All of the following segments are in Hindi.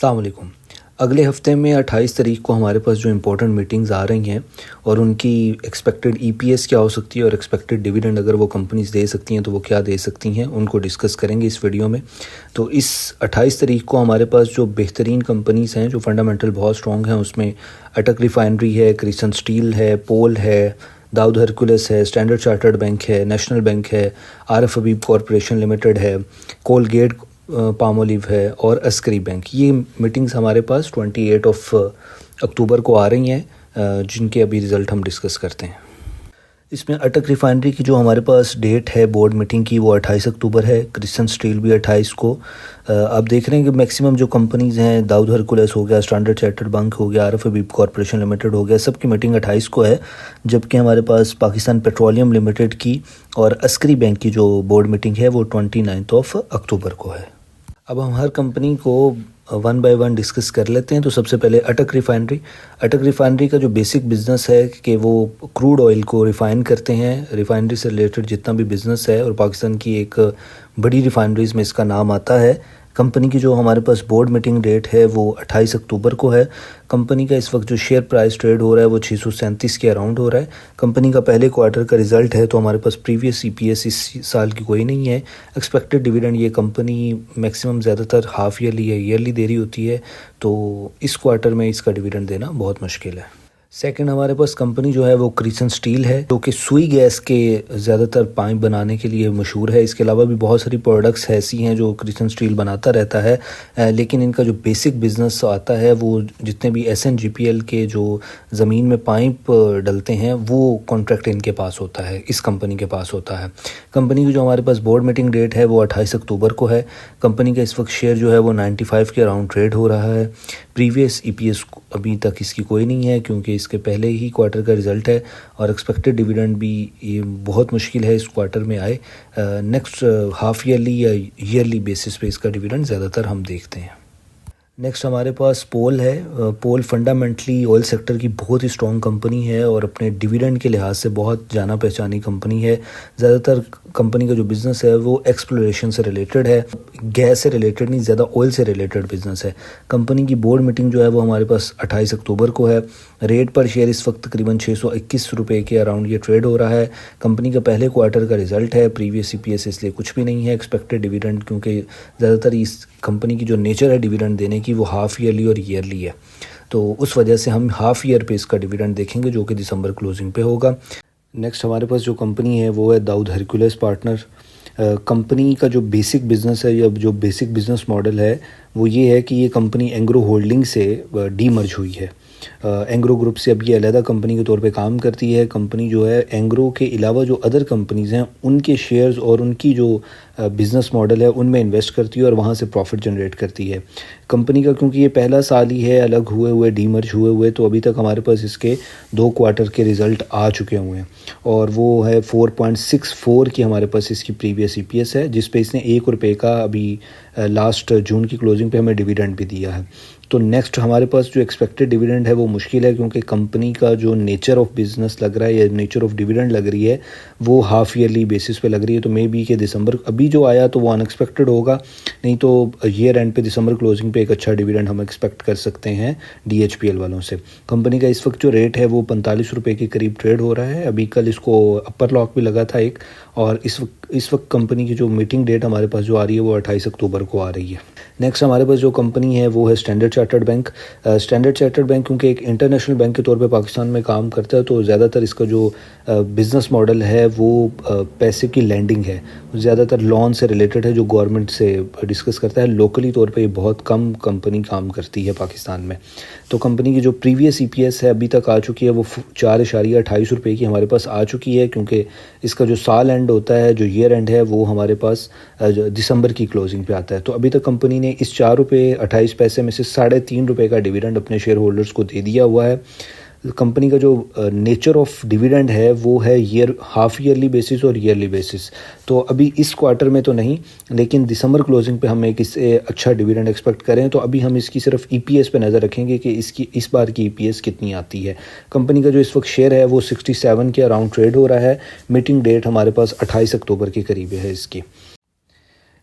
अस्सलाम वालेकुम। अगले हफ्ते में 28 तारीख को हमारे पास जो इम्पोर्टेंट मीटिंग्स आ रही हैं और उनकी एक्सपेक्टेड ईपीएस क्या हो सकती है और एक्सपेक्टेड डिविडेंड अगर वो कंपनीज दे सकती हैं तो वो क्या दे सकती हैं, उनको डिस्कस करेंगे इस वीडियो में। तो इस 28 तारीख को हमारे पास जो बेहतरीन कंपनीज हैं जो फंडामेंटल बहुत स्ट्रॉन्ग हैं उसमें अटक रिफाइनरी है, क्रिसन स्टील है, पोल है, दाऊद हरकुलस है, स्टैंडर्ड चार्टर्ड बैंक है, नेशनल बैंक है, आरएफ हबीब कॉरपोरेशन लिमिटेड है, कोलगेट पामोलिव है और अस्करी बैंक। ये मीटिंग्स हमारे पास 28 अक्टूबर को आ रही हैं जिनके अभी रिज़ल्ट हम डिस्कस करते हैं। इसमें अटक रिफाइनरी की जो हमारे पास डेट है बोर्ड मीटिंग की वो 28 अक्टूबर है, क्रिसन स्टील भी 28 को। आप देख रहे हैं कि मैक्सिमम जो कंपनीज हैं, दाऊद हरकुलस हो गया, स्टैंडर्ड चार्टर्ड बैंक हो गया, आरएफ हबीब कॉरपोरेशन लिमिटेड हो गया, सबकी मीटिंग 28 को है। जबकि हमारे पास पाकिस्तान पेट्रोलियम लिमिटेड की और अस्करी बैंक की जो बोर्ड मीटिंग है वो 29 अक्टूबर को है। अब हम हर कंपनी को वन बाय वन डिस्कस कर लेते हैं। तो सबसे पहले अटक रिफाइनरी का जो बेसिक बिज़नेस है कि वो क्रूड ऑयल को रिफ़ाइन करते हैं। रिफाइनरी से रिलेटेड जितना भी बिज़नेस है और पाकिस्तान की एक बड़ी रिफाइनरीज़ में इसका नाम आता है। कंपनी की जो हमारे पास बोर्ड मीटिंग डेट है वो 28 अक्टूबर को है। कंपनी का इस वक्त जो शेयर प्राइस ट्रेड हो रहा है वो 637 के अराउंड हो रहा है। कंपनी का पहले क्वार्टर का रिज़ल्ट है तो हमारे पास प्रीवियस ईपीएस इस साल की कोई नहीं है। एक्सपेक्टेड डिविडेंड ये कंपनी मैक्सिमम ज़्यादातर हाफ़ ईयरली या ईयरली दे रही होती है, तो इस क्वार्टर में इसका डिविडेंड देना बहुत मुश्किल है। सेकंड हमारे पास कंपनी जो है वो क्रिसन स्टील है जो कि सुई गैस के ज़्यादातर पाइप बनाने के लिए मशहूर है। इसके अलावा भी बहुत सारी प्रोडक्ट्स ऐसी हैं जो क्रिसन स्टील बनाता रहता है, लेकिन इनका जो बेसिक बिज़नेस आता है वो जितने भी SNGPL के जो ज़मीन में पाइप डलते हैं वो कॉन्ट्रैक्ट इनके पास होता है, इस कंपनी के पास होता है। कंपनी की जो हमारे पास बोर्ड मीटिंग डेट है वो 28 अक्टूबर को है। कंपनी का इस वक्त शेयर जो है वो 95 के अराउंड ट्रेड हो रहा है। प्रीवियस EPS अभी तक इसकी कोई नहीं है क्योंकि इसके पहले ही क्वार्टर का रिज़ल्ट है और एक्सपेक्टेड डिविडेंड भी ये बहुत मुश्किल है इस क्वार्टर में आए। नेक्स्ट हाफ़ ईयरली या ईयरली बेसिस पे इसका डिविडेंड ज़्यादातर हम देखते हैं। नेक्स्ट हमारे पास पोल है। पोल फंडामेंटली ऑयल सेक्टर की बहुत ही स्ट्रॉन्ग कंपनी है और अपने डिविडेंड के लिहाज से बहुत जाना पहचानी कंपनी है। ज़्यादातर कंपनी का जो बिज़नेस है वो एक्सप्लोरेशन से रिलेटेड है, गैस से रिलेटेड नहीं, ज़्यादा ऑयल से रिलेटेड बिज़नेस है। कंपनी की बोर्ड मीटिंग जो है वो हमारे पास 28 अक्टूबर को है। रेट पर शेयर इस वक्त तकरीबन 621 रुपये के अराउंड ये ट्रेड हो रहा है। कंपनी का पहले क्वार्टर का रिज़ल्ट है, प्रीवियस EPS इसलिए कुछ भी नहीं है। एक्सपेक्टेड डिविडेंड क्योंकि ज़्यादातर इस कंपनी की जो नेचर है डिविडेंड देने की वो हाफ़ ईयरली और ईयरली है, तो उस वजह से हम हाफ़ ईयर पे इसका डिविडेंड देखेंगे जो कि दिसंबर क्लोजिंग पे होगा। नेक्स्ट हमारे पास जो कंपनी है वो है दाऊद हरकुलस पार्टनर। कंपनी का जो बेसिक बिज़नेस है या जो बेसिक बिज़नेस मॉडल है वो ये है कि ये कंपनी एंग्रो होल्डिंग से डीमर्ज हुई है। एंग्रो ग्रुप से अब ये अलहदा कंपनी के तौर पे काम करती है। कंपनी जो है एंग्रो के अलावा जो अदर कंपनीज़ हैं उनके शेयर्स और उनकी जो बिज़नेस मॉडल है उनमें इन्वेस्ट करती है और वहाँ से प्रॉफिट जनरेट करती है। कंपनी का क्योंकि ये पहला साल ही है अलग हुए डीमर्ज हुए तो अभी तक हमारे पास इसके 2 क्वार्टर के रिज़ल्ट आ चुके हुए हैं और वो है 4.64 की हमारे पास इसकी प्रीवियस EPS है, जिस पे इसने 1 रुपये का अभी लास्ट जून की क्लोजिंग पे हमें डिविडेंड भी दिया है। तो नेक्स्ट हमारे पास जो एक्सपेक्टेड डिविडेंड है वो मुश्किल है क्योंकि कंपनी का जो नेचर ऑफ बिज़नेस लग रहा है या नेचर ऑफ डिविडेंड लग रही है वो हाफ़ ईयरली बेसिस पे लग रही है। तो मे बी के दिसंबर अभी जो आया तो वो अनएक्सपेक्टेड होगा, नहीं तो ईयर एंड पे दिसंबर क्लोजिंग पे एक अच्छा डिविडेंड हम एक्सपेक्ट कर सकते हैं DHPL वालों से। कंपनी का इस वक्त जो रेट है वो 45 रुपये के करीब ट्रेड हो रहा है। अभी कल इसको अपर लॉक भी लगा था एक, और इस वक्त कंपनी की जो मीटिंग डेट हमारे पास जो आ रही है वो 28 अक्टूबर को आ रही है। नेक्स्ट हमारे पास जो कंपनी है वो है standard chartered bank. Standard chartered bank क्योंकि एक इंटरनेशनल बैंक के तौर पे पाकिस्तान में काम करता है तो ज़्यादातर इसका जो बिज़नेस मॉडल है वो पैसे की लैंडिंग है, ज़्यादातर लोन से रिलेटेड है जो गवर्नमेंट से डिस्कस करता है। लोकली तौर पे ये बहुत कम कंपनी काम करती है पाकिस्तान में। तो कंपनी की जो प्रीवियस EPS है अभी तक आ चुकी है वो 4.28 रुपये की हमारे पास आ चुकी है क्योंकि इसका जो साल एंड होता है, जो ईयर एंड है वो हमारे पास दिसंबर की क्लोजिंग पे आता है। तो अभी तक कंपनी ने इस 4.28 में से 3.5 रुपये का डिविडेंड अपने शेयर होल्डर्स को दे दिया हुआ है। कंपनी का जो नेचर ऑफ डिविडेंड है वो है हाफ़ ईयरली बेसिस और ईयरली बेसिस। तो अभी इस क्वार्टर में तो नहीं, लेकिन दिसंबर क्लोजिंग पे हम एक इससे अच्छा डिविडेंड एक्सपेक्ट करें तो अभी हम इसकी सिर्फ EPS पे नज़र रखेंगे कि इसकी इस बार की EPS कितनी आती है। कंपनी का जो इस वक्त शेयर है वो 67 के अराउंड ट्रेड हो रहा है। मीटिंग डेट हमारे पास 28 अक्टूबर के करीब है इसकी।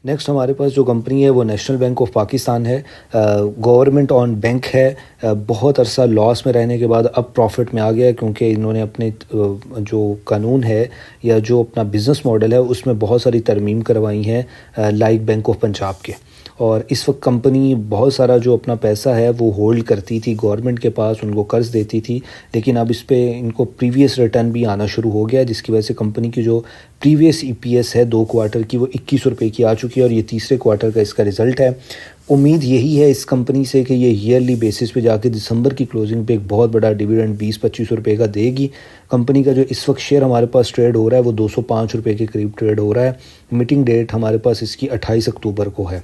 नेक्स्ट हमारे पास जो कंपनी है वो नेशनल बैंक ऑफ पाकिस्तान है। गवर्नमेंट ऑन बैंक है। बहुत अरसा लॉस में रहने के बाद अब प्रॉफिट में आ गया, क्योंकि इन्होंने अपने जो कानून है या जो अपना बिज़नेस मॉडल है उसमें बहुत सारी तरमीम करवाई हैं लाइक बैंक ऑफ पंजाब के। और इस वक्त कंपनी बहुत सारा जो अपना पैसा है वो होल्ड करती थी गवर्नमेंट के पास, उनको कर्ज देती थी, लेकिन अब इस पे इनको प्रीवियस रिटर्न भी आना शुरू हो गया, जिसकी वजह से कंपनी की जो प्रीवियस ईपीएस है 2 क्वार्टर की वो 21 रुपये की आ चुकी है और ये तीसरे क्वार्टर का इसका रिज़ल्ट है। उम्मीद यही है इस कंपनी से कि ये ईयरली बेसिस पे जाके दिसंबर की क्लोजिंग पे एक बहुत बड़ा डिविडेंड 20-25 रुपये का देगी। कंपनी का जो इस वक्त शेयर हमारे पास ट्रेड हो रहा है वो 205 रुपये के करीब ट्रेड हो रहा है। मीटिंग डेट हमारे पास इसकी 28 अक्टूबर को है।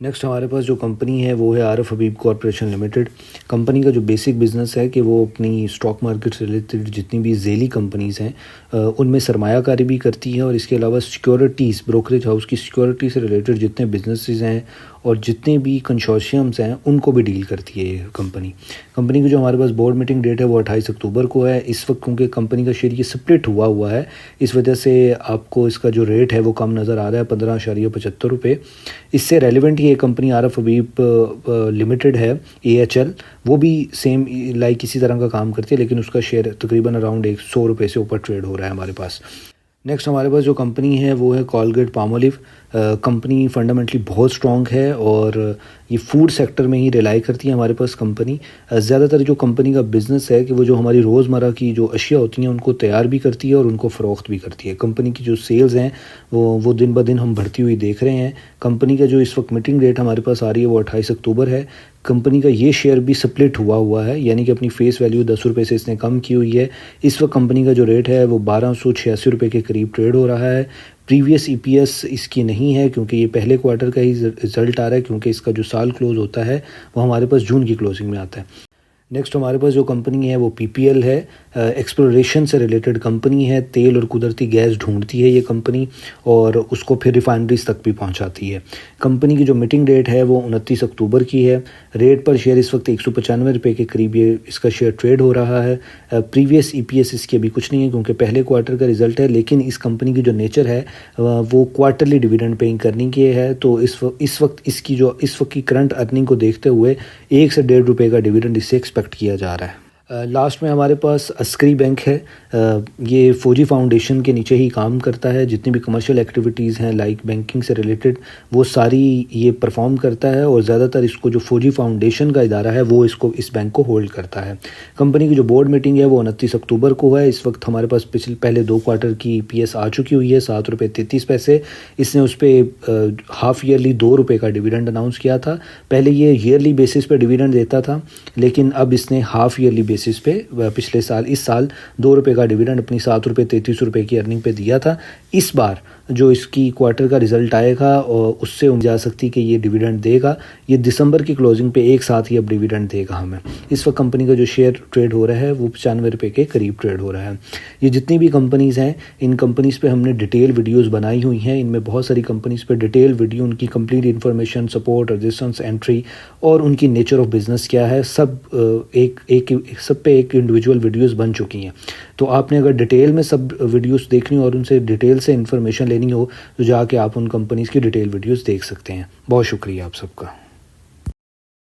नेक्स्ट हमारे पास जो कंपनी है वो है आरफ हबीब कॉरपोरेशन लिमिटेड। कंपनी का जो बेसिक बिज़नेस है कि वो अपनी स्टॉक मार्केट से रिलेटेड जितनी भी ज़ेली कंपनीज़ हैं उनमें सरमायाकारी भी करती है, और इसके अलावा सिक्योरिटीज़, ब्रोकरेज हाउस की सिक्योरिटी से रिलेटेड जितने बिजनेसेस हैं और जितने भी कंसोर्शियम्स हैं उनको भी डील करती है ये कंपनी की जो हमारे पास बोर्ड मीटिंग डेट है वो 28 अक्टूबर को है। इस वक्त क्योंकि कंपनी का शेयर ये स्प्लिट हुआ है, इस वजह से आपको इसका जो रेट है वो कम नज़र आ रहा है, 15.75 रुपये। इससे रेलिवेंट ये कंपनी आरफ हबीब लिमिटेड है AHL, वो भी सेम लाइक इसी तरह का काम करती है, लेकिन उसका शेयर तकरीबन अराउंड 100 रुपये से ऊपर ट्रेड हो रहा है हमारे पास। नेक्स्ट हमारे पास जो कंपनी है वो है कोलगेट पामोलिव। कंपनी फंडामेंटली बहुत स्ट्रॉन्ग है और ये फूड सेक्टर में ही रिलाई करती है हमारे पास कंपनी। ज़्यादातर जो कंपनी का बिज़नेस है कि वो जो हमारी रोज़मर्रा की जो अशिया होती हैं उनको तैयार भी करती है और उनको फ़रोख्त भी करती है। कंपनी की जो सेल्स हैं वो दिन ब दिन हम बढ़ती हुई देख रहे हैं। कंपनी का जो इस वक्त मीटिंग डेट हमारे पास आ रही है वो 28 अक्टूबर है। कंपनी का ये शेयर भी स्प्लिट हुआ है, यानी कि अपनी फेस वैल्यू 10 रुपये से इसने कम की हुई है। इस वक्त कंपनी का जो रेट है वो 1286 रुपये के करीब ट्रेड हो रहा है। प्रीवियस EPS इसकी नहीं है क्योंकि ये पहले क्वार्टर का ही रिज़ल्ट आ रहा है, क्योंकि इसका जो साल क्लोज़ होता है वो हमारे पास जून की क्लोजिंग में आता है। नेक्स्ट हमारे पास जो कंपनी है वो PPL है। एक्सप्लोरेशन से रिलेटेड कंपनी है, तेल और कुदरती गैस ढूंढती है ये कंपनी और उसको फिर रिफाइनरीज तक भी पहुंचाती है। कंपनी की जो मीटिंग डेट है वो 29 अक्टूबर की है। रेट पर शेयर इस वक्त 195 रुपये के करीब ये इसका शेयर ट्रेड हो रहा है। प्रीवियस EPS इसकी अभी कुछ नहीं है क्योंकि पहले क्वार्टर का रिजल्ट है, लेकिन इस कंपनी की जो नेचर है वो क्वार्टरली डिविडेंड पेइंग करने की है, तो इस वक्त इसकी जो इस वक्त की करंट अर्निंग को देखते हुए 1 से 1.5 रुपये का डिविडेंड इससे एक्सपेक्ट किया जा रहा है। लास्ट में हमारे पास अस्करी बैंक है। ये फौजी फाउंडेशन के नीचे ही काम करता है। जितनी भी कमर्शियल एक्टिविटीज़ हैं लाइक बैंकिंग से रिलेटेड वो सारी ये परफॉर्म करता है, और ज़्यादातर इसको जो फौजी फाउंडेशन का इदारा है वो इस बैंक को होल्ड करता है। कंपनी की जो बोर्ड मीटिंग है वो 29 अक्टूबर को है। इस वक्त हमारे पास पहले 2 क्वार्टर की EPS आ चुकी हुई है 7 रुपये 33 पैसे। इसने उस पर हाफ ईयरली 2 रुपये का डिविडेंड अनाउंस किया था। पहले ये ईयरली बेसिस पे डिविडेंड देता था, लेकिन अब इसने हाफ ईयरली बेसिस पे पिछले साल इस साल 2 रुपये का डिविडेंड अपनी 7 रुपये 33 रुपये की अर्निंग पे दिया था। इस बार जो इसकी क्वार्टर का रिजल्ट आएगा और उससे उम्मीद जा सकती कि ये डिविडेंड देगा। ये दिसंबर की क्लोजिंग पे एक साथ ही अब डिविडेंड देगा हमें। इस वक्त कंपनी का जो शेयर ट्रेड हो रहा है वो 95 रुपये के करीब ट्रेड हो रहा है। ये जितनी भी कंपनीज़ हैं इन कंपनीज़ पे हमने डिटेल वीडियोज़ बनाई हुई हैं। इनमें बहुत सारी कंपनीज़ पे डिटेल वीडियो, उनकी complete information, support, resistance, entry और उनकी नेचर ऑफ बिज़नेस क्या है, सब पे एक इंडिविजुअल वीडियोस बन चुकी हैं। तो आपने अगर डिटेल में सब वीडियोस देखनी हो और उनसे डिटेल से इन्फॉर्मेशन लेनी हो तो जाके आप उन कंपनीज़ की डिटेल वीडियोस देख सकते हैं। बहुत शुक्रिया आप सबका।